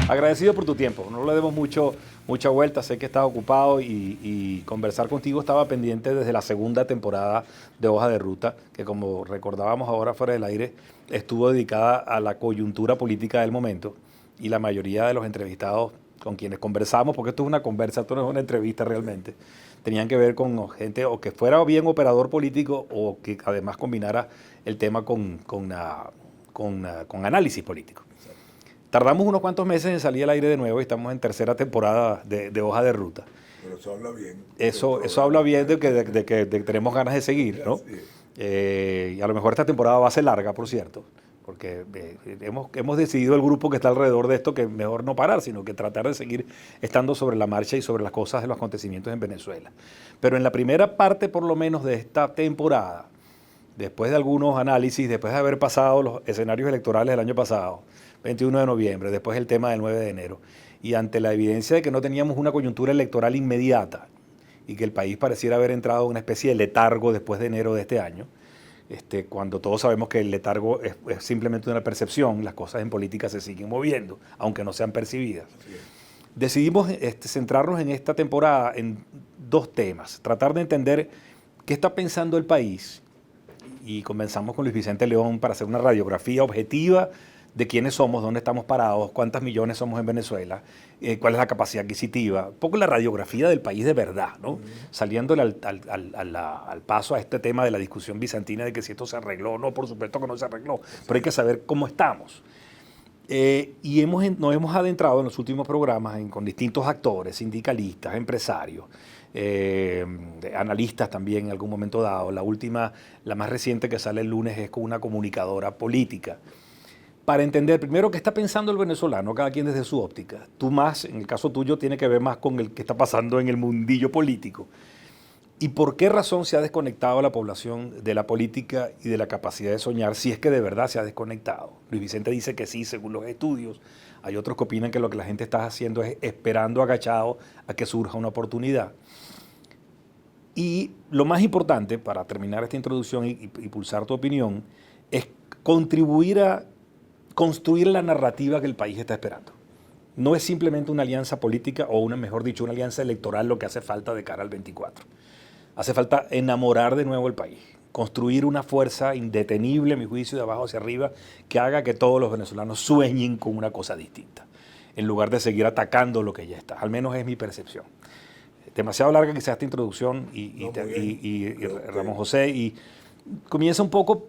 Agradecido por tu tiempo, no le demos mucha vuelta, sé que estás ocupado y conversar contigo estaba pendiente desde la segunda temporada de Hoja de Ruta, que como recordábamos ahora fuera del aire, estuvo dedicada a la coyuntura política del momento y la mayoría de los entrevistados con quienes conversamos, porque esto es una conversa, esto no es una entrevista realmente, tenían que ver con gente o que fuera bien operador político o que además combinara el tema con análisis político. Tardamos unos cuantos meses en salir al aire de nuevo y estamos en tercera temporada de Hoja de Ruta. Pero eso habla bien. Eso habla bien de que tenemos ganas de seguir, ¿no? Y a lo mejor esta temporada va a ser larga, por cierto, porque hemos decidido el grupo que está alrededor de esto que mejor no parar, sino que tratar de seguir estando sobre la marcha y sobre las cosas de los acontecimientos en Venezuela. Pero en la primera parte, por lo menos, de esta temporada, después de algunos análisis, después de haber pasado los escenarios electorales del año pasado, 21 de noviembre, después el tema del 9 de enero, y ante la evidencia de que no teníamos una coyuntura electoral inmediata y que el país pareciera haber entrado en una especie de letargo después de enero de este año, cuando todos sabemos que el letargo es simplemente una percepción, las cosas en política se siguen moviendo, aunque no sean percibidas. Decidimos centrarnos en esta temporada en dos temas, tratar de entender qué está pensando el país, y comenzamos con Luis Vicente León para hacer una radiografía objetiva de quiénes somos, dónde estamos parados, cuántos millones somos en Venezuela, cuál es la capacidad adquisitiva, un poco la radiografía del país de verdad, ¿no? Saliéndole al paso a este tema de la discusión bizantina de que si esto se arregló o no, por supuesto que no se arregló, pero hay que saber cómo estamos. Y nos hemos adentrado en los últimos programas con distintos actores, sindicalistas, empresarios, analistas también en algún momento dado. La más reciente que sale el lunes es con una comunicadora política, para entender primero qué está pensando el venezolano, cada quien desde su óptica. Tú más, en el caso tuyo, tiene que ver más con el que está pasando en el mundillo político. ¿Y por qué razón se ha desconectado la población de la política y de la capacidad de soñar, si es que de verdad se ha desconectado? Luis Vicente dice que sí, según los estudios. Hay otros que opinan que lo que la gente está haciendo es esperando agachado a que surja una oportunidad. Y lo más importante, para terminar esta introducción y pulsar tu opinión, es contribuir a construir la narrativa que el país está esperando. No es simplemente una alianza política o mejor dicho, una alianza electoral lo que hace falta de cara al 24. Hace falta enamorar de nuevo el país, construir una fuerza indetenible, a mi juicio, de abajo hacia arriba, que haga que todos los venezolanos sueñen con una cosa distinta, en lugar de seguir atacando lo que ya está. Al menos es mi percepción. Demasiado larga quizás esta introducción y Ramón José, y comienza un poco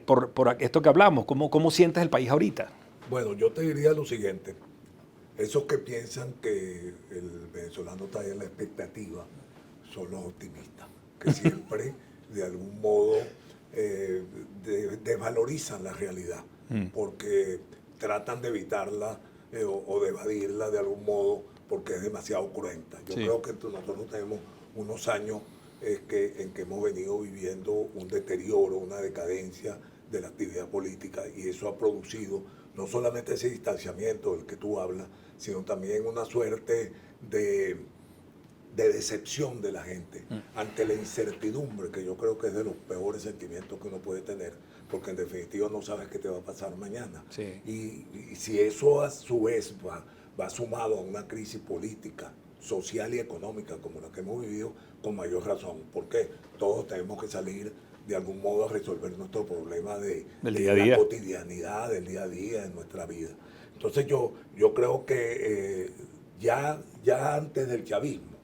por esto que hablamos. ¿Cómo sientes el país ahorita? Bueno, yo te diría lo siguiente. Esos que piensan que el venezolano está en la expectativa son los optimistas, que siempre de algún modo desvalorizan la realidad, porque tratan de evitarla o de evadirla de algún modo porque es demasiado cruenta. Yo creo que nosotros tenemos unos años en que hemos venido viviendo un deterioro, una decadencia de la actividad política, y eso ha producido no solamente ese distanciamiento del que tú hablas, sino también una suerte de decepción de la gente ante la incertidumbre, que yo creo que es de los peores sentimientos que uno puede tener, porque en definitiva no sabes qué te va a pasar mañana. Y si eso a su vez va sumado a una crisis política, social y económica como la que hemos vivido, con mayor razón, porque todos tenemos que salir de algún modo a resolver nuestro problema de la cotidianidad, del día a día, de nuestra vida. Entonces yo creo que ya antes del chavismo,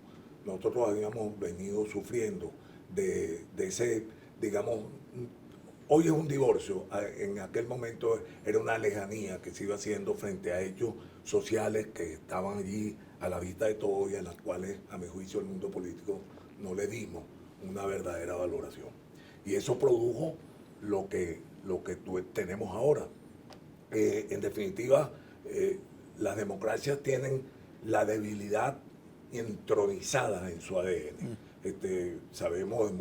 nosotros habíamos venido sufriendo de ese, digamos, hoy es un divorcio, en aquel momento era una lejanía que se iba haciendo frente a hechos sociales que estaban allí a la vista de todos y a las cuales, a mi juicio, el mundo político no le dimos una verdadera valoración. Y eso produjo lo que tenemos ahora. En definitiva, las democracias tienen la debilidad entronizada en su ADN. Sabemos de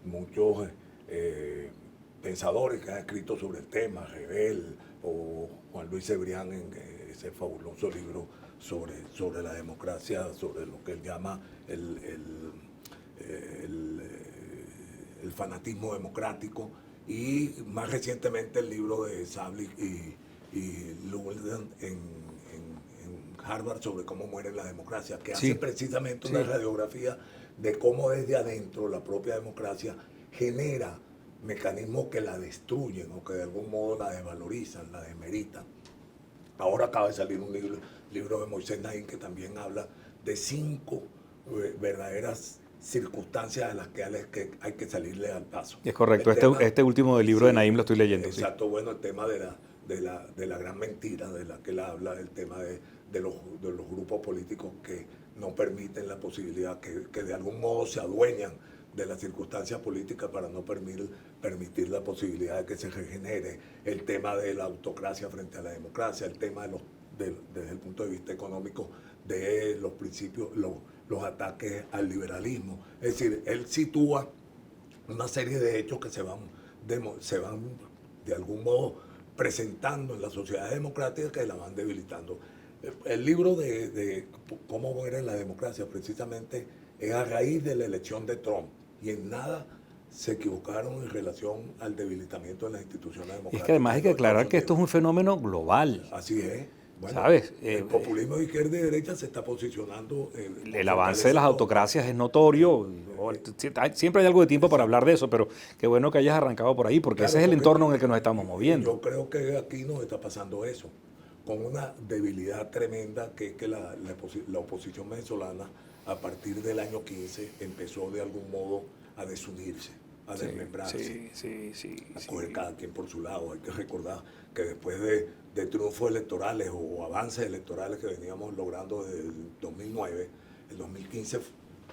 muchos pensadores que han escrito sobre el tema, Rebel o Juan Luis Cebrián en ese fabuloso libro sobre la democracia, sobre lo que él llama el fanatismo democrático, y más recientemente el libro de Sablich y Llewellyn en Harvard sobre cómo muere la democracia, que hace precisamente una radiografía de cómo desde adentro la propia democracia genera mecanismos que la destruyen o que de algún modo la desvalorizan, la desmeritan. Ahora acaba de salir un libro de Moisés Naim que también habla de 5 verdaderas circunstancias de las que hay que salirle al paso. Es correcto, este último del libro de Naim lo estoy leyendo. Exacto, bueno, el tema de la gran mentira de la que él habla, el tema de los grupos políticos que no permiten la posibilidad, que de algún modo se adueñan de las circunstancias políticas para no permitir la posibilidad de que se regenere, el tema de la autocracia frente a la democracia, el tema desde el punto de vista económico de los principios, los ataques al liberalismo. Es decir, él sitúa una serie de hechos que se van de algún modo presentando en la sociedad democrática, que la van debilitando. El libro de cómo muere la democracia precisamente es a raíz de la elección de Trump, y en nada se equivocaron en relación al debilitamiento de las instituciones democráticas. Es que además hay que aclarar que esto es un fenómeno global. Así es. Bueno, ¿sabes? El populismo de izquierda y derecha se está posicionando. El avance de las autocracias es notorio. Siempre hay algo de tiempo para hablar de eso, pero qué bueno que hayas arrancado por ahí, porque claro, ese es el entorno en el que nos estamos moviendo. Yo creo que aquí nos está pasando eso, con una debilidad tremenda, que es que la oposición venezolana a partir del año 15 empezó de algún modo a desunirse, a desmembrarse, a coger cada quien por su lado. Hay que recordar que después de triunfos electorales o avances electorales que veníamos logrando desde el 2009, el 2015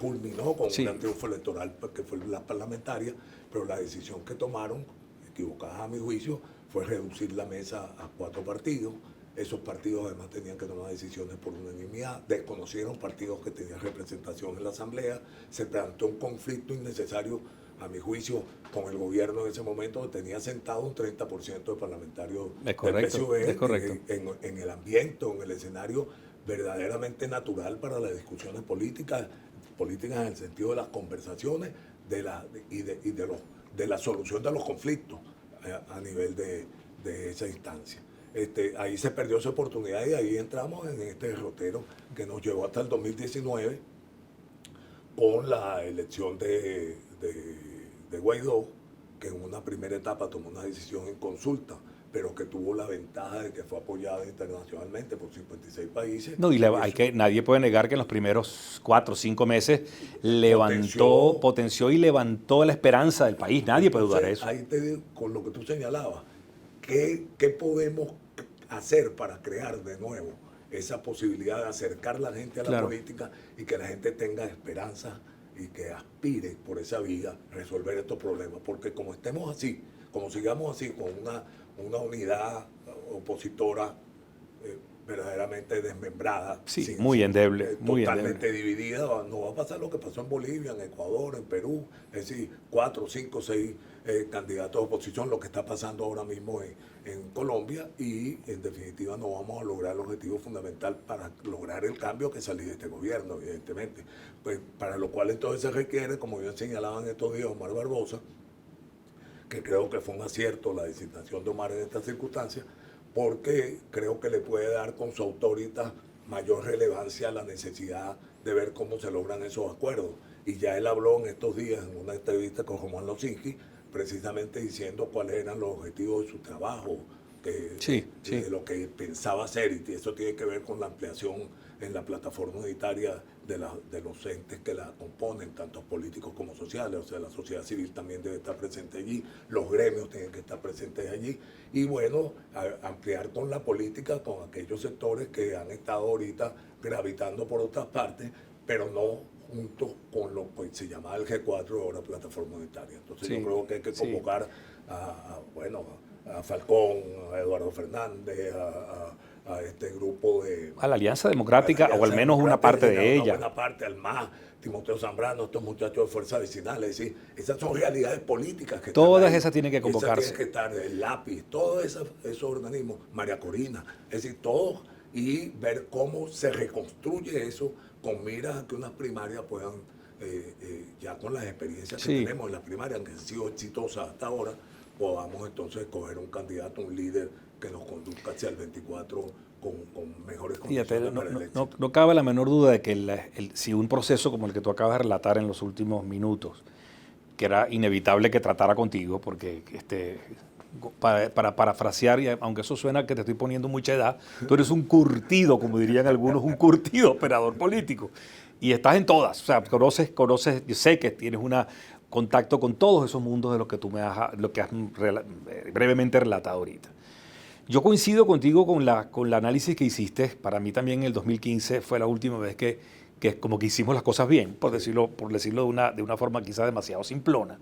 culminó con un gran triunfo electoral que fue la parlamentaria, pero la decisión que tomaron, equivocada a mi juicio, fue reducir la mesa a 4 partidos. Esos partidos además tenían que tomar decisiones por unanimidad, desconocieron partidos que tenían representación en la Asamblea, se planteó un conflicto innecesario, a mi juicio, con el gobierno en ese momento, que tenía sentado un 30% de parlamentarios del PSUV en el ambiente, en el escenario verdaderamente natural para las discusiones políticas en el sentido de las conversaciones de la solución de los conflictos a nivel de esa instancia. Ahí se perdió esa oportunidad y ahí entramos en este derrotero que nos llevó hasta el 2019 con la elección de Guaidó, que en una primera etapa tomó una decisión en consulta, pero que tuvo la ventaja de que fue apoyada internacionalmente por 56 países. No, y nadie puede negar que en los primeros 4 o 5 meses potenció y levantó la esperanza del país. Nadie puede dudar de eso. Ahí te digo, con lo que tú señalabas, ¿qué podemos hacer para crear de nuevo esa posibilidad de acercar a la gente a la política y que la gente tenga esperanza y que aspire por esa vía a resolver estos problemas? Porque como estemos así, como sigamos así, con una unidad opositora verdaderamente desmembrada, muy endeble, totalmente dividida, no va a pasar lo que pasó en Bolivia, en Ecuador, en Perú, es decir, 4, 5, 6 candidatos de oposición, lo que está pasando ahora mismo en Colombia, y en definitiva no vamos a lograr el objetivo fundamental para lograr el cambio que salir de este gobierno, evidentemente. Pues para lo cual entonces se requiere, como bien señalaban estos días Omar Barbosa, que creo que fue un acierto la designación de Omar en estas circunstancias, porque creo que le puede dar con su autoridad mayor relevancia a la necesidad de ver cómo se logran esos acuerdos. Y ya él habló en estos días en una entrevista con Román Losinski, precisamente diciendo cuáles eran los objetivos de su trabajo, de lo que pensaba hacer, y eso tiene que ver con la ampliación en la plataforma unitaria de los entes que la componen, tanto políticos como sociales. O sea, la sociedad civil también debe estar presente allí, los gremios tienen que estar presentes allí, y bueno, ampliar con la política, con aquellos sectores que han estado ahorita gravitando por otras partes, pero no junto con lo que se llamaba el G4, ahora plataforma unitaria. Entonces yo creo que hay que convocar a Falcón, a Eduardo Fernández, a este grupo a la Alianza Democrática, o al menos una parte de ella. Una parte, al MAS, Timoteo Zambrano, estos muchachos de Fuerza Vecinal. Es decir, esas son realidades políticas que todas esas tienen que convocarse. Esas tienen que estar, el lápiz, todos esos organismos, María Corina, es decir, todos, y ver cómo se reconstruye eso con miras a que unas primarias puedan ya con las experiencias que Sí. tenemos en la primaria, que han sido exitosas hasta ahora, podamos entonces escoger un candidato, un líder que nos conduzca hacia el 24 con mejores Fíjate, condiciones para el éxito. no cabe la menor duda de que si un proceso como el que tú acabas de relatar en los últimos minutos, que era inevitable que tratara contigo, porque para parafrasear, y aunque eso suena que te estoy poniendo mucha edad, tú eres un curtido, como dirían algunos, un curtido operador político. Y estás en todas, o sea, conoces, yo sé que tienes un contacto con todos esos mundos de lo que tú lo que has brevemente relatado ahorita. Yo coincido contigo con el análisis que hiciste. Para mí también el 2015 fue la última vez que como que hicimos las cosas bien, por decirlo de una forma quizás demasiado simplona.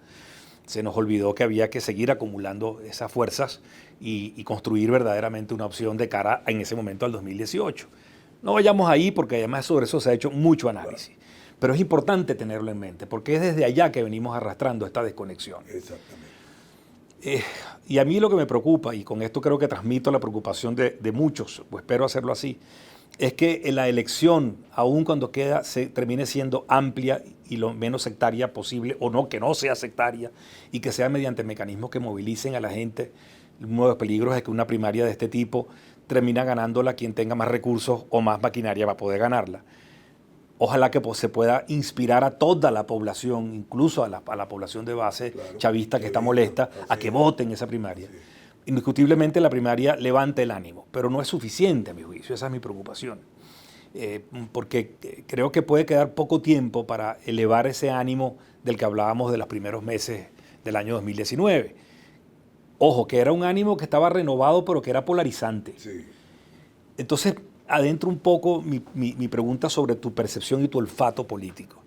Se nos olvidó que había que seguir acumulando esas fuerzas y construir verdaderamente una opción de cara en ese momento al 2018. No vayamos ahí porque además sobre eso se ha hecho mucho análisis. Claro. Pero es importante tenerlo en mente porque es desde allá que venimos arrastrando esta desconexión. Exactamente. Y a mí lo que me preocupa, y con esto creo que transmito la preocupación de muchos, o espero hacerlo así, es que la elección, aun cuando termine siendo amplia y lo menos sectaria posible, o no, que no sea sectaria, y que sea mediante mecanismos que movilicen a la gente. Uno de los peligros es que una primaria de este tipo termina ganándola quien tenga más recursos o más maquinaria para poder ganarla. Ojalá que se pueda inspirar a toda la población, incluso a la población de base, claro, chavista que está molesta, a que voten esa primaria. Sí. Indiscutiblemente la primaria levanta el ánimo, pero no es suficiente a mi juicio, esa es mi preocupación. Porque creo que puede quedar poco tiempo para elevar ese ánimo del que hablábamos de los primeros meses del año 2019. Ojo, que era un ánimo que estaba renovado, pero que era polarizante. Sí. Entonces, adentro un poco mi pregunta sobre tu percepción y tu olfato político.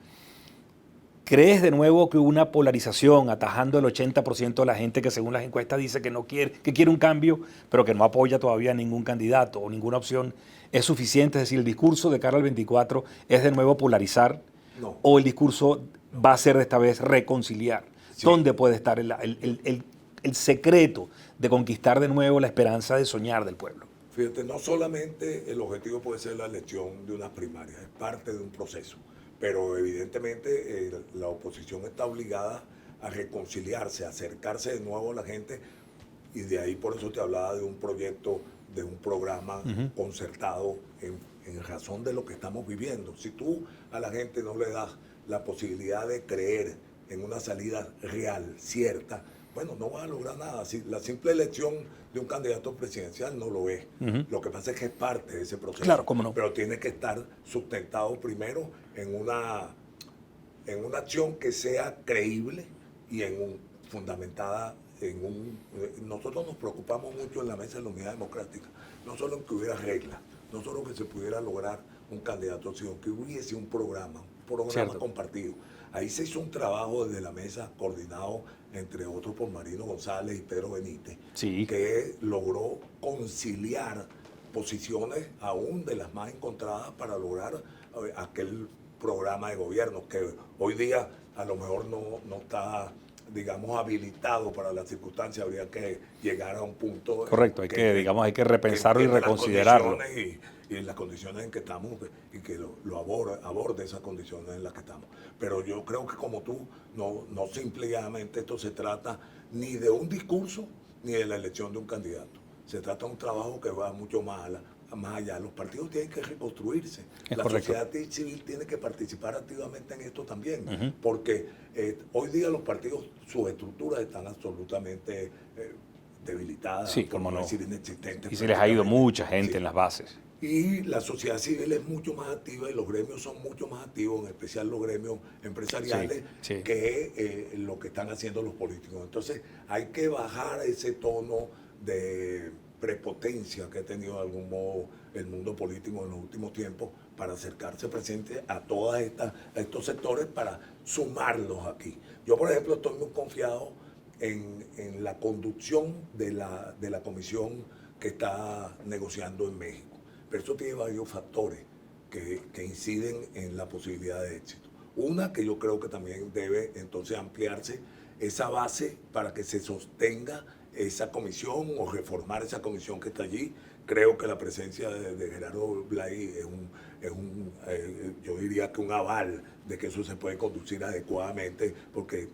¿Crees de nuevo que una polarización atajando el 80% de la gente que según las encuestas dice que no quiere, que quiere un cambio, pero que no apoya todavía a ningún candidato o ninguna opción, es suficiente? Es decir, el discurso de cara al 24 es de nuevo polarizar, no, o el discurso va a ser de esta vez reconciliar. Sí. ¿Dónde puede estar el secreto de conquistar de nuevo la esperanza de soñar del pueblo? Fíjate, no solamente el objetivo puede ser la elección de unas primarias, es parte de un proceso, pero evidentemente la oposición está obligada a reconciliarse, a acercarse de nuevo a la gente, y de ahí por eso te hablaba de un proyecto, de un programa concertado en razón de lo que estamos viviendo. Si tú a la gente no le das la posibilidad de creer en una salida real, cierta, bueno, no vas a lograr nada. La simple elección de un candidato presidencial no lo es. Lo que pasa es que es parte de ese proceso. Claro, cómo no. Pero tiene que estar sustentado primero en una acción que sea creíble y fundamentada en nosotros nos preocupamos mucho en la Mesa de la Unidad Democrática, no solo en que hubiera reglas, no solo que se pudiera lograr un candidato, sino que hubiese un programa compartido. Ahí se hizo un trabajo desde la mesa coordinado, entre otros, por Marino González y Pedro Benítez, sí, que logró conciliar posiciones aún de las más encontradas para lograr aquel programa de gobierno que hoy día a lo mejor no está, digamos, habilitado para las circunstancias. Habría que llegar a un punto. Correcto, hay que repensarlo y reconsiderarlo. Y las condiciones en que estamos, y que lo aborde esas condiciones en las que estamos. Pero yo creo que, como tú, no simplemente esto se trata ni de un discurso ni de la elección de un candidato. Se trata de un trabajo que va mucho más allá. Los partidos tienen que reconstruirse. La sociedad civil tiene que participar activamente en esto también, porque hoy día los partidos, sus estructuras están absolutamente debilitadas, sí, por no decir inexistentes. Y se les ha ido mucha gente en las bases. Y la sociedad civil es mucho más activa y los gremios son mucho más activos, en especial los gremios empresariales, que lo que están haciendo los políticos. Entonces hay que bajar ese tono de prepotencia que ha tenido de algún modo el mundo político en los últimos tiempos para acercarse presente a estos sectores para sumarlos aquí. Yo, por ejemplo, estoy muy confiado en la conducción de la comisión que está negociando en México. Pero eso tiene varios factores que inciden en la posibilidad de éxito. Una, que yo creo que también debe entonces ampliarse esa base para que se sostenga esa comisión o reformar esa comisión que está allí. Creo que la presencia de Gerardo Blay yo diría que un aval de que eso se puede conducir adecuadamente, porque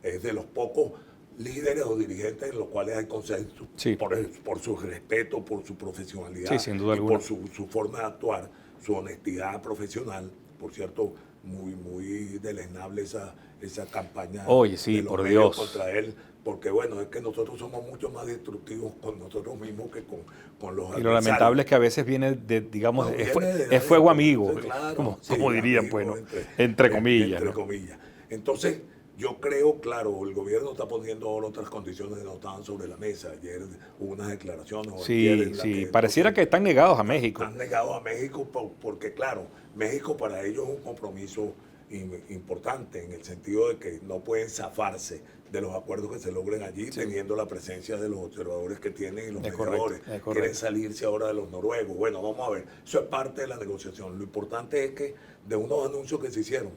es de los pocos líderes o dirigentes en los cuales hay consenso Sí. por su respeto, por su profesionalidad Sí, sin duda y alguna. por su forma de actuar, su honestidad profesional. Por cierto, muy deleznable esa campaña Oye, sí, de los por medios Dios. contra él, porque bueno, es que nosotros somos mucho más destructivos con nosotros mismos que con los Y lo adversarios. lamentable es que a veces viene de, digamos, No, es, viene de es fuego amigo, sí, claro, como, sí, como dirían, pues, amigo, ¿no? Entre comillas, entre ¿no? comillas. Entonces, yo creo, claro, el gobierno está poniendo ahora otras condiciones que no estaban sobre la mesa. Ayer hubo unas declaraciones, o ayer, Sí, en las sí, que pareciera que están negados a México. están negados a México porque, claro, México para ellos es un compromiso importante en el sentido de que no pueden zafarse de los acuerdos que se logren allí, teniendo la presencia de los observadores que tienen y los Es mediadores. correcto, es Quieren correcto. salirse ahora de los noruegos. Bueno, vamos a ver. Eso es parte de la negociación. Lo importante es que de unos anuncios que se hicieron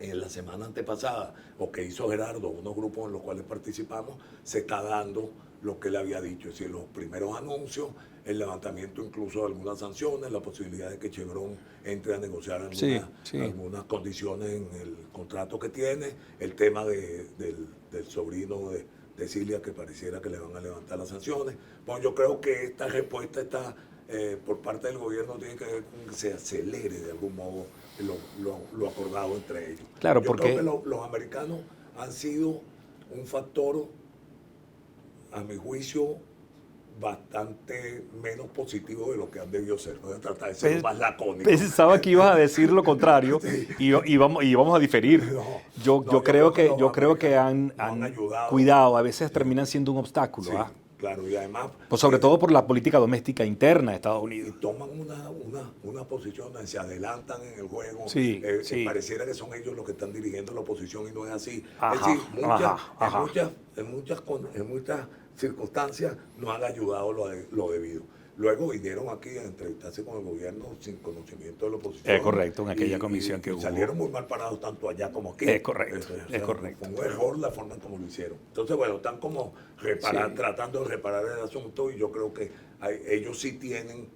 en la semana antepasada, o que hizo Gerardo, unos grupos en los cuales participamos, se está dando lo que él había dicho, es decir, los primeros anuncios, el levantamiento incluso de algunas sanciones, la posibilidad de que Chevron entre a negociar algunas condiciones en el contrato que tiene, el tema del sobrino de Cilia, que pareciera que le van a levantar las sanciones. Bueno, yo creo que esta respuesta está por parte del gobierno, tiene que ver con que se acelere de algún modo lo acordado entre ellos. Claro, Yo porque creo que los americanos han sido un factor, a mi juicio, bastante menos positivo de lo que han debido ser. Voy a tratar de ser más lacónico. pensaba que ibas a decir lo contrario Sí. y vamos a diferir. No, Yo yo creo creo que que, yo los creo que americanos han nos han ayudado. cuidado, a veces terminan siendo un obstáculo. Sí, ¿Ah? claro, y además... Pues sobre todo por la política doméstica interna de Estados y Unidos. toman una posición donde se adelantan en el juego. Sí, sí. Pareciera que son ellos los que están dirigiendo la oposición y no es así. Ajá, es decir, ajá. en muchas circunstancias nos han ayudado lo debido. Luego vinieron aquí a entrevistarse con el gobierno sin conocimiento de la oposición. Es correcto, en aquella comisión que hubo. Salieron muy mal parados tanto allá como aquí. Es correcto, es correcto. Fue un error la forma en como lo hicieron. Entonces, bueno, están como tratando de reparar el asunto, y yo creo que ellos sí tienen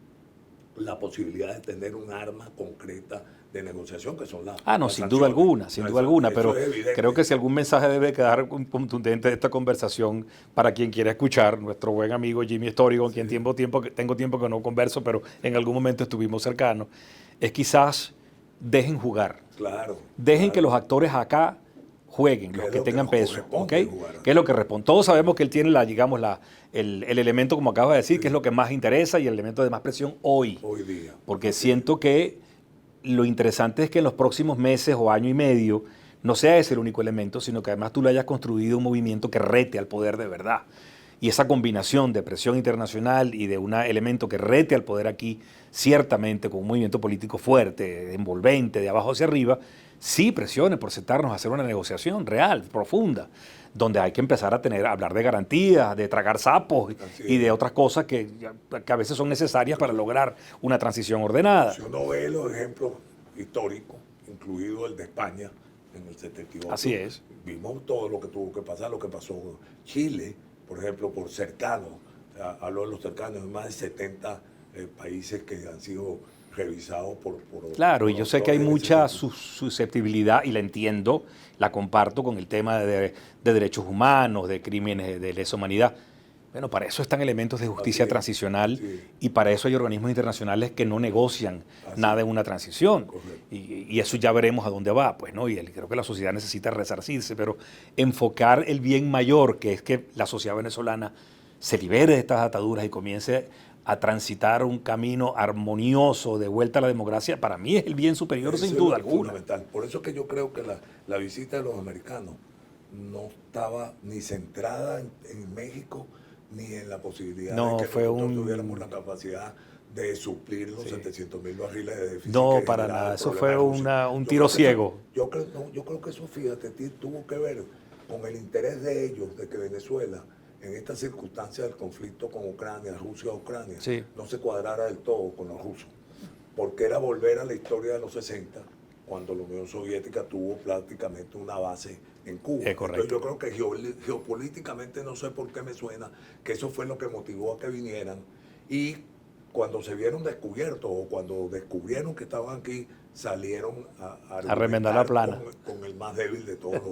la posibilidad de tener un arma concreta de negociación, que son las No, las sin duda sanciones. alguna, sin duda alguna, Eso pero es evidente. creo que si algún mensaje debe quedar contundente de esta conversación para quien quiera escuchar, nuestro buen amigo Jimmy Story, con quien tengo tiempo que no converso, pero en algún momento estuvimos cercanos, es quizás dejen jugar. Claro. Dejen claro. que los actores acá jueguen, Que los es que lo que tengan nos peso, corresponde ¿ok? jugar. ¿Qué es lo que responde? Todos sabemos que él tiene el elemento, como acaba de decir, que es lo que más interesa y el elemento de más presión hoy. Hoy día. Porque siento que lo interesante es que en los próximos meses o año y medio no sea ese el único elemento, sino que además tú le hayas construido un movimiento que rete al poder de verdad. Y esa combinación de presión internacional y de un elemento que rete al poder aquí, ciertamente con un movimiento político fuerte, envolvente, de abajo hacia arriba, sí presione por sentarnos a hacer una negociación real, profunda, donde hay que empezar a hablar de garantías, de tragar sapos y de otras cosas que a veces son necesarias para lograr una transición ordenada. Si uno ve los ejemplos históricos, incluido el de España en el 78, Así es. Vimos todo lo que tuvo que pasar, lo que pasó en Chile, por ejemplo, por cercanos. O sea, hablo de los cercanos, más de 70 países que han sido revisados por Claro, y yo sé que hay mucha sentido. susceptibilidad, y la entiendo, la comparto con el tema de derechos humanos, de crímenes de lesa humanidad. Bueno, para eso están elementos de justicia transicional, y para eso hay organismos internacionales que no negocian nada en una transición. Y eso ya veremos a dónde va, pues, ¿no? Y creo que la sociedad necesita resarcirse, pero enfocar el bien mayor, que es que la sociedad venezolana se libere de estas ataduras y comience a transitar un camino armonioso de vuelta a la democracia, para mí es el bien superior, sin duda alguna. Fundamental. Por eso es que yo creo que la visita de los americanos no estaba ni centrada en México, ni en la posibilidad de que nosotros tuviéramos la capacidad de suplir los 700,000 barriles de déficit. No, para nada. Eso fue un tiro ciego. Yo creo que eso, fíjate, tuvo que ver con el interés de ellos de que Venezuela, en esta circunstancia del conflicto con Ucrania, Rusia-Ucrania, no se cuadrara del todo con los rusos. Porque era volver a la historia de los 60, cuando la Unión Soviética tuvo prácticamente una base en Cuba. Entonces yo creo que geopolíticamente, no sé por qué me suena, que eso fue lo que motivó a que vinieran. Y cuando se vieron descubiertos o cuando descubrieron que estaban aquí, salieron a remendar la plana. Con el más débil de todos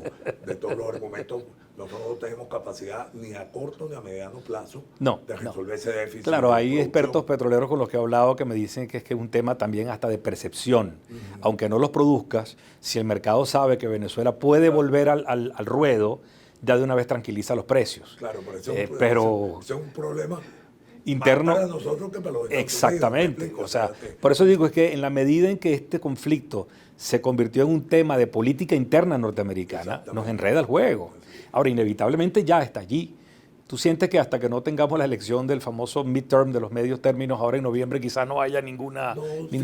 los argumentos. Nosotros no tenemos capacidad ni a corto ni a mediano plazo de resolver ese déficit. Claro, hay expertos petroleros con los que he hablado que me dicen que es un tema también hasta de percepción. Aunque no los produzcas, si el mercado sabe que Venezuela puede volver al ruedo, ya de una vez tranquiliza los precios. Claro, pero ese es un problema interno. Más para nosotros que para los Estados Exactamente. Unidos, o sea, por eso digo, es que en la medida en que este conflicto se convirtió en un tema de política interna norteamericana, nos enreda el juego. Ahora, inevitablemente ya está allí. ¿Tú sientes que hasta que no tengamos la elección del famoso midterm de los medios términos ahora en noviembre quizás no haya ningún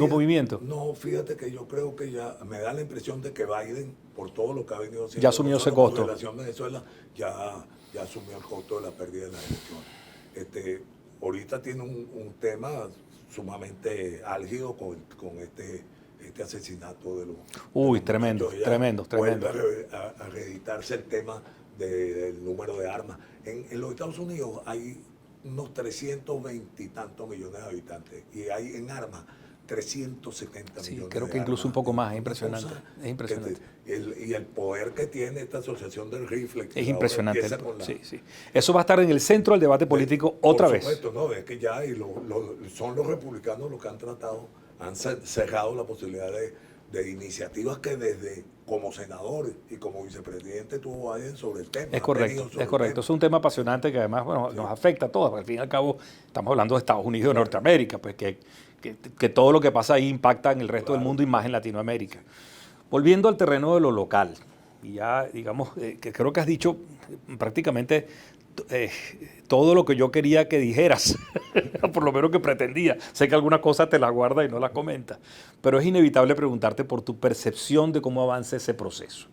movimiento? No, fíjate que yo creo que ya me da la impresión de que Biden, por todo lo que ha venido haciendo, ya asumió ese costo. La relación Venezuela ya asumió el costo de la pérdida de las elecciones. Ahorita tiene un tema sumamente álgido con este asesinato de los... Uy, tremendo. Vuelve a reeditarse el tema del número de armas. En los Estados Unidos hay unos 320 y tantos millones de habitantes y hay en armas 370 millones. Sí, creo que incluso armas. Un poco más, es impresionante. Es impresionante. Y el poder que tiene esta asociación del rifle. Es impresionante. Sí. Eso va a estar en el centro del debate político otra vez. Por supuesto, no, es que ya son los republicanos los que han tratado, han cerrado la posibilidad de iniciativas que desde como senador y como vicepresidente tuvo Biden sobre el tema. Es correcto. Es un tema apasionante que además nos afecta a todos, porque al fin y al cabo estamos hablando de Estados Unidos, de Norteamérica, pues que todo lo que pasa ahí impacta en el resto del mundo y más en Latinoamérica. Volviendo al terreno de lo local, y ya digamos que creo que has dicho prácticamente todo lo que yo quería que dijeras, por lo menos que pretendía. Sé que algunas cosas te las guardas y no las comentas, pero es inevitable preguntarte por tu percepción de cómo avanza ese proceso.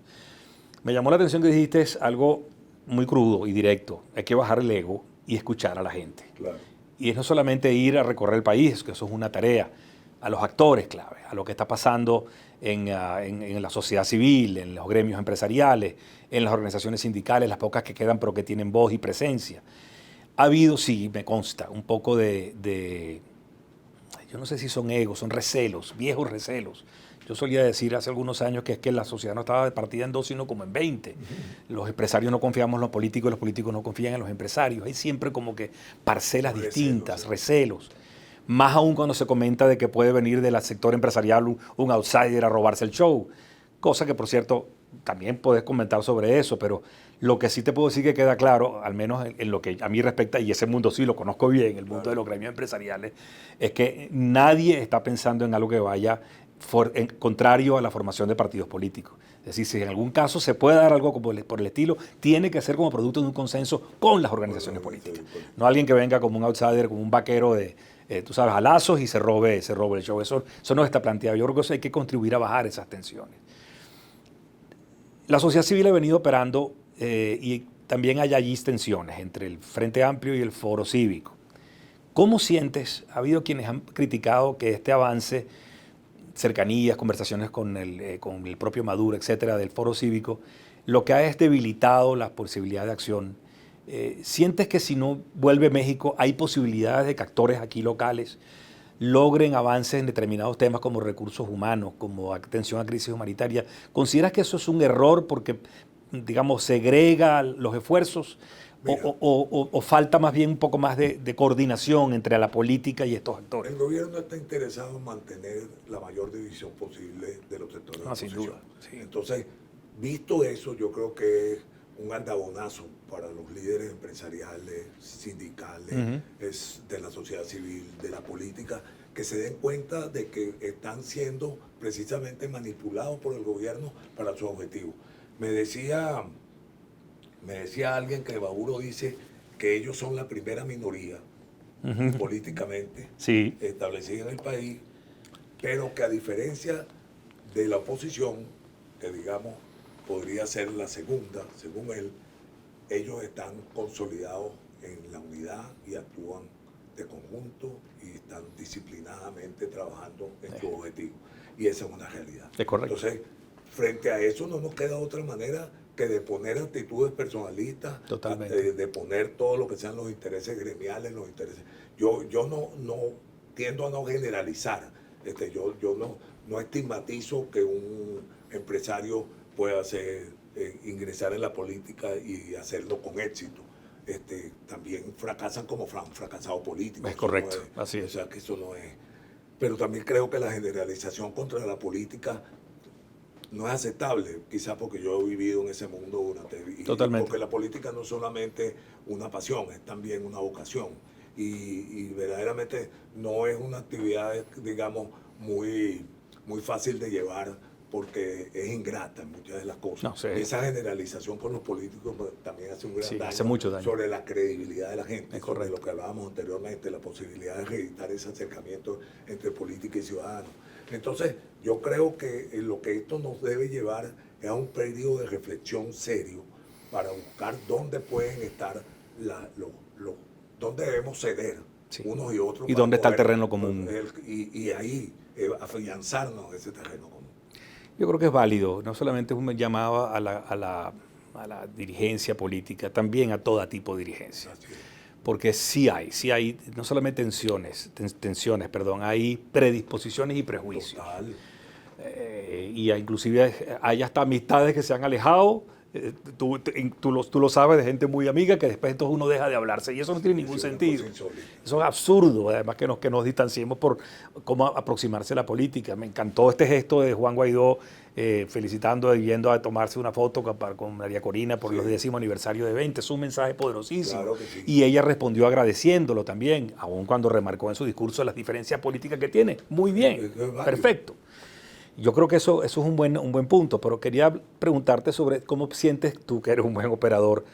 Me llamó la atención que dijiste algo muy crudo y directo. Hay que bajar el ego y escuchar a la gente. Claro. Y es no solamente ir a recorrer el país, que eso es una tarea, a los actores clave, a lo que está pasando en la sociedad civil, en los gremios empresariales, en las organizaciones sindicales, las pocas que quedan pero que tienen voz y presencia. Ha habido, sí, me consta, un poco de yo no sé si son egos, son recelos, viejos recelos. Yo solía decir hace algunos años que es que la sociedad no estaba partida en dos, sino como en 20. Los empresarios no confiamos en los políticos, los políticos no confían en los empresarios. Hay siempre como que parcelas distintas, recelos. Más aún cuando se comenta de que puede venir del sector empresarial un outsider a robarse el show. Cosa que, por cierto, también puedes comentar sobre eso, pero lo que sí te puedo decir que queda claro, al menos en lo que a mí respecta, y ese mundo sí lo conozco bien, el mundo de los gremios empresariales, es que nadie está pensando en algo que vaya contrario a la formación de partidos políticos. Es decir, si en algún caso se puede dar algo por el estilo, tiene que ser como producto de un consenso con las organizaciones políticas. No alguien que venga como un outsider, como un vaquero de, tú sabes, a lazos y se robe el show. Eso no está planteado. Yo creo que eso hay que contribuir a bajar esas tensiones. La sociedad civil ha venido operando y también hay allí tensiones entre el Frente Amplio y el Foro Cívico. ¿Cómo sientes? Ha habido quienes han criticado que este avance, cercanías, conversaciones con el propio Maduro, etcétera, del Foro Cívico, lo que ha es debilitado la posibilidad de acción. ¿Sientes que si no vuelve México hay posibilidades de que actores aquí locales logren avances en determinados temas como recursos humanos, como atención a crisis humanitaria? ¿Consideras que eso es un error porque, digamos, segrega los esfuerzos? Mira, o falta más bien un poco más de coordinación entre la política y estos actores? El gobierno está interesado en mantener la mayor división posible de los sectores de sin oposición. duda, sí. Entonces, visto eso, yo creo que es un andabonazo para los líderes empresariales, sindicales, de la sociedad civil, de la política, que se den cuenta de que están siendo precisamente manipulados por el gobierno para sus objetivos. Me decía alguien que Maduro dice que ellos son la primera minoría políticamente establecida en el país, pero que a diferencia de la oposición, que digamos podría ser la segunda, según él, ellos están consolidados en la unidad y actúan de conjunto y están disciplinadamente trabajando en su objetivo. Y esa es una realidad. Es correcto. Entonces, frente a eso no nos queda otra manera que de poner actitudes personalistas, de poner todo lo que sean los intereses gremiales, los intereses. Yo tiendo a no generalizar. Yo no estigmatizo que un empresario pueda ingresar en la política y hacerlo con éxito. También fracasan como fracasado político. Es correcto, así es. O sea, que eso no es. Pero también creo que la generalización contra la política no es aceptable, quizás porque yo he vivido en ese mundo Totalmente. Porque la política no es solamente una pasión, es también una vocación. Y verdaderamente no es una actividad, digamos, muy fácil de llevar, porque es ingrata en muchas de las cosas. No, sí. Esa generalización con los políticos también hace un gran daño, hace mucho daño sobre la credibilidad de la gente, es sobre correcto. lo que hablábamos anteriormente, la posibilidad de reeditar ese acercamiento entre política y ciudadanos. Entonces, yo creo que lo que esto nos debe llevar es a un periodo de reflexión serio para buscar dónde pueden estar dónde debemos ceder unos y otros. Y dónde está el terreno común. Y ahí afianzarnos en ese terreno común. Yo creo que es válido, no solamente es un llamado a la dirigencia política, también a todo tipo de dirigencia. Porque sí hay no solamente tensiones, hay predisposiciones y prejuicios. Total. Y inclusive hay hasta amistades que se han alejado. Tú lo sabes, de gente muy amiga, que después entonces uno deja de hablarse, y eso no tiene ningún sentido. Eso es absurdo, además que nos distanciemos por cómo aproximarse a la política. Me encantó este gesto de Juan Guaidó felicitando y yendo a tomarse una foto con María Corina por los 10º aniversario de 20. Es un mensaje poderosísimo. Claro que sí. Y ella respondió agradeciéndolo también, aun cuando remarcó en su discurso las diferencias políticas que tiene. Muy bien, perfecto. Yo creo que eso es un buen punto, pero quería preguntarte sobre cómo sientes tú, que eres un buen operador,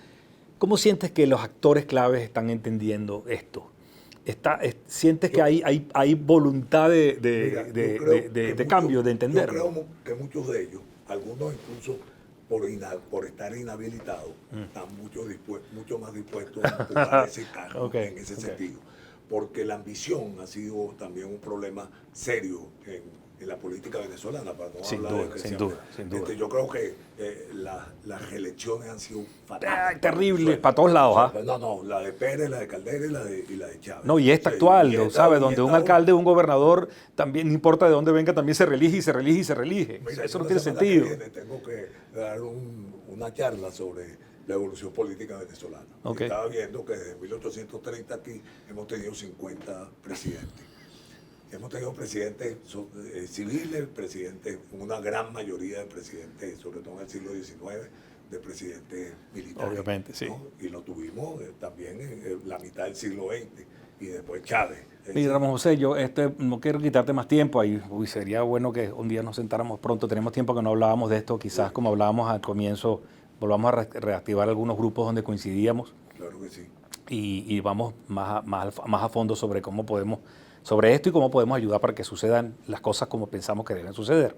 ¿cómo sientes que los actores claves están entendiendo esto? ¿Sientes que hay voluntad de cambio, de entenderlo? Yo creo que muchos de ellos, algunos incluso por estar inhabilitados, están mucho más dispuestos a empujar ese cargo en ese sentido. Porque la ambición ha sido también un problema serio en la política venezolana, para no hablar sin duda. Yo creo que las reelecciones han sido fatales. Terribles para todos lados. No, la de Pérez, la de Caldera y la de Chávez. No, y esta actual, ¿sabes? Donde un alcalde, un gobernador, también, no importa de dónde venga, también se reelige y se reelige y se reelige. Mira, eso no tiene sentido. Tengo que dar una charla sobre la evolución política venezolana. Estaba viendo que desde 1830 aquí hemos tenido 50 presidentes. Hemos tenido presidentes civiles, una gran mayoría de presidentes, sobre todo en el siglo XIX, de presidentes militares. Obviamente, sí. ¿no? Y lo tuvimos también en la mitad del siglo XX, y después Chávez. Mira, Ramón José, yo no quiero quitarte más tiempo ahí. Sería bueno que un día nos sentáramos pronto. Tenemos tiempo que no hablábamos de esto, quizás como hablábamos al comienzo, volvamos a reactivar algunos grupos donde coincidíamos. Claro que sí. Y vamos más a fondo sobre cómo podemos, sobre esto y cómo podemos ayudar para que sucedan las cosas como pensamos que deben suceder.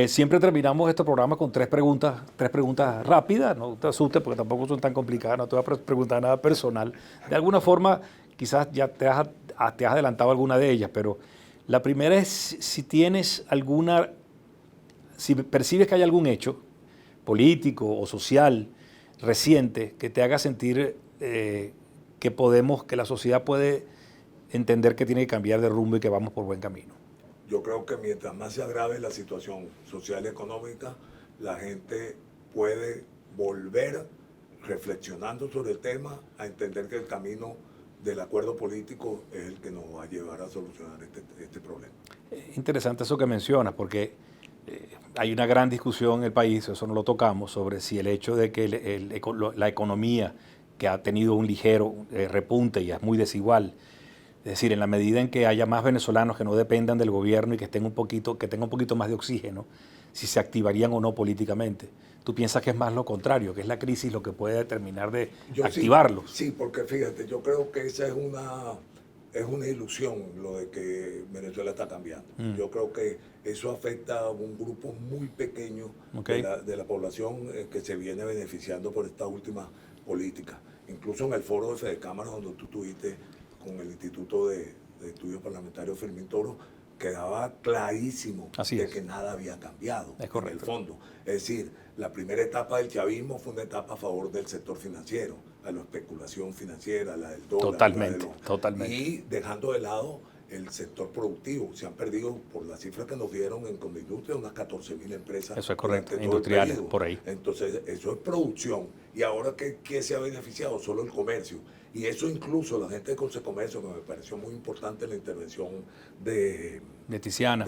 Siempre terminamos este programa con tres preguntas rápidas. No te asustes porque tampoco son tan complicadas, no te voy a preguntar nada personal. De alguna forma, quizás ya te has adelantado alguna de ellas, pero la primera es si percibes que hay algún hecho político o social reciente que te haga sentir que la sociedad puede entender que tiene que cambiar de rumbo y que vamos por buen camino. Yo creo que mientras más se agrave la situación social y económica, la gente puede volver, reflexionando sobre el tema, a entender que el camino del acuerdo político es el que nos va a llevar a solucionar este problema. Interesante eso que mencionas, porque hay una gran discusión en el país, eso no lo tocamos, sobre si el hecho de que la economía, que ha tenido un ligero repunte y es muy desigual, es decir, en la medida en que haya más venezolanos que no dependan del gobierno y que tengan un poquito más de oxígeno, si se activarían o no políticamente. ¿Tú piensas que es más lo contrario, que es la crisis lo que puede determinar de activarlos? Sí, porque fíjate, yo creo que esa es una ilusión, lo de que Venezuela está cambiando. Yo creo que eso afecta a un grupo muy pequeño de la población que se viene beneficiando por estas últimas políticas. Incluso en el foro de Fedecámara, donde tú tuviste con el Instituto de Estudios Parlamentarios Fermín Toro, quedaba clarísimo que nada había cambiado en el fondo. Es decir, la primera etapa del chavismo fue una etapa a favor del sector financiero, a la especulación financiera, la del dólar. Totalmente. Y dejando de lado el sector productivo. Se han perdido, por la cifra que nos dieron en Condindustria, unas 14.000 empresas. Eso es correcto, industriales, por ahí. Entonces, eso es producción. Y ahora, ¿qué se ha beneficiado? Solo el comercio. Y eso incluso la gente de Consecomercio, que me pareció muy importante la intervención de Tiziana,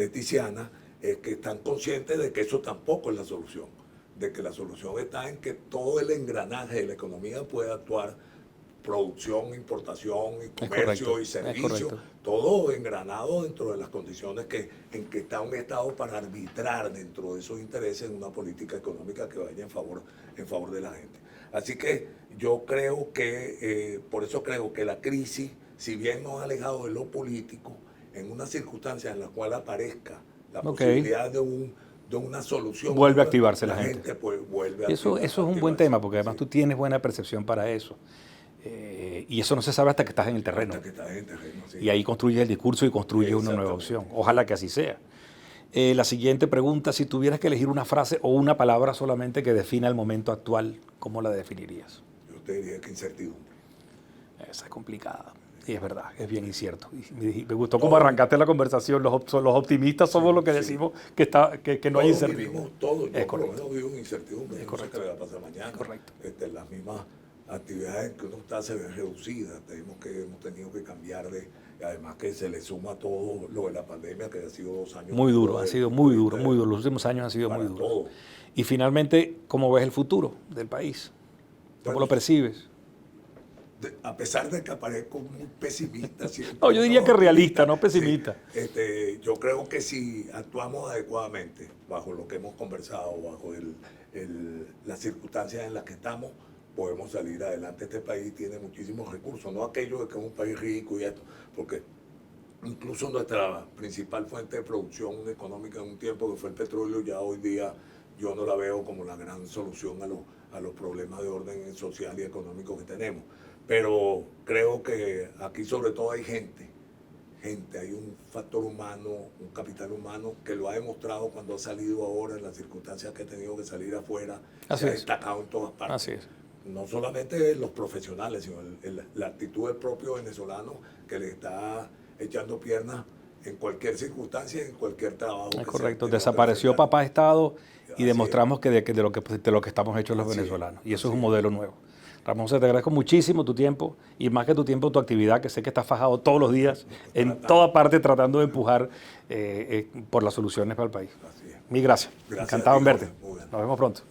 es que están conscientes de que eso tampoco es la solución. De que la solución está en que todo el engranaje de la economía pueda actuar, producción, importación, y comercio y servicio, todo engranado dentro de las condiciones en que está un Estado para arbitrar dentro de esos intereses en una política económica que vaya en favor de la gente. Así que yo creo que, por eso creo que la crisis, si bien nos ha alejado de lo político, en una circunstancia en la cual aparezca la posibilidad de una solución, vuelve a activarse la gente. Pues, eso es un buen tema, porque además tú tienes buena percepción para eso. Y eso no se sabe hasta que estás en el terreno. Sí. Y ahí construyes el discurso y construyes una nueva opción. Ojalá que así sea. La siguiente pregunta, si tuvieras que elegir una frase o una palabra solamente que defina el momento actual, ¿cómo la definirías? Yo te diría que incertidumbre. Esa es complicada. Y es verdad, es bien incierto. Y me gustó cómo arrancaste la conversación. Los optimistas somos los que decimos que no hay incertidumbre. Todos es correcto. Yo vivo en incertidumbre. Es correcto. No sé qué le va a pasar mañana. Es correcto. Las mismas actividades que uno está se ven reducidas. Hemos tenido que cambiar además que se le suma todo lo de la pandemia, que ha sido 2 años. Muy duro, ha sido muy duro. Los últimos años han sido muy duros. Todo. Y finalmente, ¿cómo ves el futuro del país? ¿Cómo lo percibes? A pesar de que aparezco muy pesimista. No, yo diría que realista, no pesimista. Sí, yo creo que si actuamos adecuadamente, bajo lo que hemos conversado, bajo las circunstancias en las que estamos, podemos salir adelante. Este país tiene muchísimos recursos, no aquello de que es un país rico y esto, porque incluso nuestra principal fuente de producción económica en un tiempo, que fue el petróleo, ya hoy día yo no la veo como la gran solución a los problemas de orden social y económico que tenemos. Pero creo que aquí sobre todo hay gente, hay un factor humano, un capital humano que lo ha demostrado cuando ha salido ahora en las circunstancias que ha tenido que salir afuera, se ha destacado en todas partes. Así es. No solamente los profesionales, sino la actitud del propio venezolano que le está echando piernas en cualquier circunstancia, en cualquier trabajo. Es correcto, desapareció papá Estado y demostramos que de lo que estamos hechos los venezolanos. Y eso es un modelo nuevo. Ramón José, te agradezco muchísimo tu tiempo y más que tu tiempo, tu actividad, que sé que estás fajado todos los días en toda parte tratando de empujar por las soluciones para el país. Mil gracias. Encantado en verte. Nos vemos pronto.